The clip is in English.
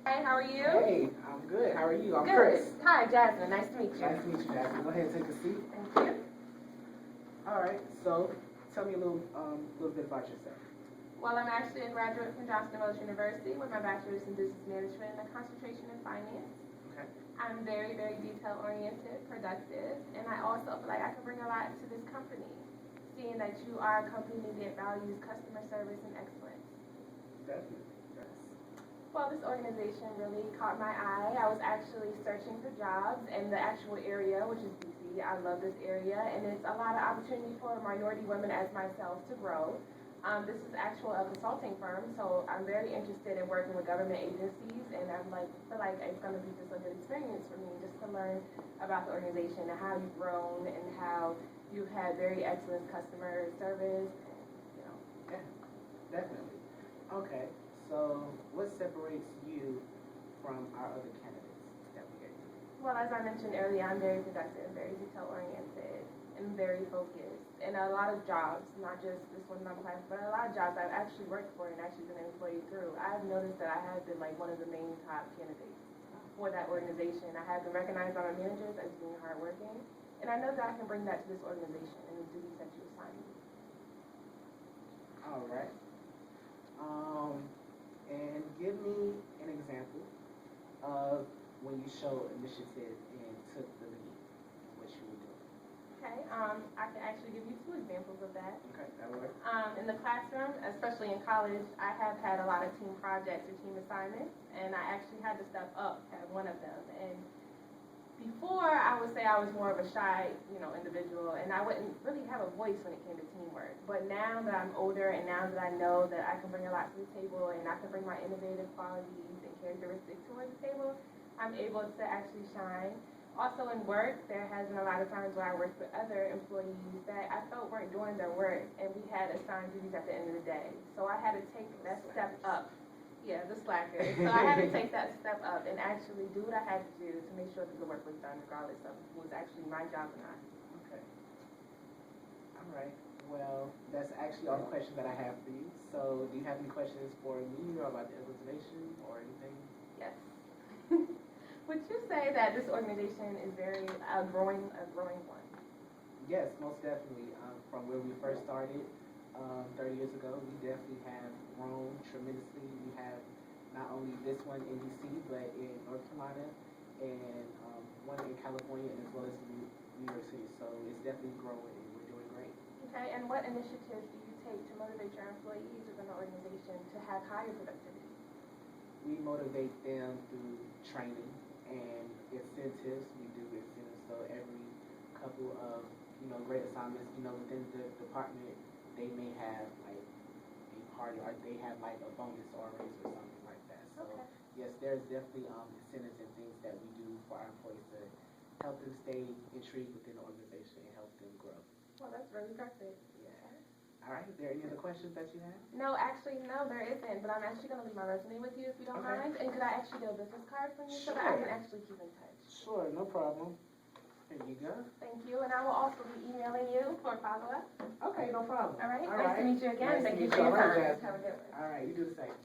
Hey, how are you? Hey, I'm good. How are you? I'm Good. Chris. Hi, Jasmine. Nice to meet you. Nice to meet you, Jasmine. Go ahead and take a seat. Thank you. All right. So, tell me a little bit about yourself. Well, I'm actually a graduate from Johnson & Wales University with my bachelor's in business management and a concentration in finance. Okay. I'm very, very detail-oriented, productive, and I also feel like I can bring a lot to this company, seeing that you are a company that values customer service and excellence. Definitely. Yes. Well, this organization really caught my eye. I was actually searching for jobs in the actual area, which is DC. I love this area, and it's a lot of opportunity for minority women as myself to grow. This is actual a consulting firm, so I'm very interested in working with government agencies, and feel like it's going to be just a good experience for me just to learn about the organization and how you've grown and how you've had very excellent customer service. Yeah, definitely. Okay. So, what separates you from our other candidates that we gave you? Well, as I mentioned earlier, I'm very productive, very detail-oriented, and very focused. And a lot of jobs, not just this one I'm applying for, but a lot of jobs I've actually worked for and actually been an employee through. I've noticed that I have been like one of the main top candidates for that organization. I have been recognized by my managers as being hardworking, and I know that I can bring that to this organization and the duties that you assign me. All right. And give me an example of when you showed initiative and took the lead. What you were doing. Okay, I can actually give you two examples of that. Okay, that works. In the classroom, especially in college, I have had a lot of team projects or team assignments, and I actually had to step up at one of them. And before, I would say I was more of a shy, individual, and I wouldn't really have a voice when it came to teamwork. But now that I'm older, and now that I know that I can bring a lot to the table, and I can bring my innovative qualities and characteristics towards the table, I'm able to actually shine. Also in work, there has been a lot of times where I worked with other employees that I felt weren't doing their work, and we had assigned duties at the end of the day. So I had to take that step up. Yeah, the slackers. So I had to take that step up and actually do what I had to do to make sure that the work was done, regardless of if it was actually my job or not. Okay. All right. Well, that's actually all the questions that I have for you. So, do you have any questions for me or about the organization or anything? Yes. Would you say that this organization is very a growing one? Yes, most definitely. From where we first started 30 years ago, we definitely have grown tremendously. We have not only this one in DC, but in North Carolina and one in California as well as New York City. So it's definitely growing and we're doing great. Okay, and what initiatives do you take to motivate your employees within the organization to have higher productivity? We motivate them through training and incentives. We do incentives, so every couple of great assignments, within the department, they may have like a party or they have like a bonus or a raise or something like that. So okay. Yes, there's definitely incentives and things that we do for our employees to help them stay intrigued within the organization and help them grow. Well, that's really perfect. Yeah. All right. Is there any other questions that you have? No, actually, no, there isn't. But I'm actually going to leave my resume with you if you don't mind. And could I actually get a business card from you so that I can actually keep in touch? Sure, no problem. Here you go. Thank you. And I will also be emailing you for follow-up. Okay, no problem. All right. Nice to meet you again. Nice Thank to you meet for your All right, time. Jasmine. Have a good one. All right, you do the same.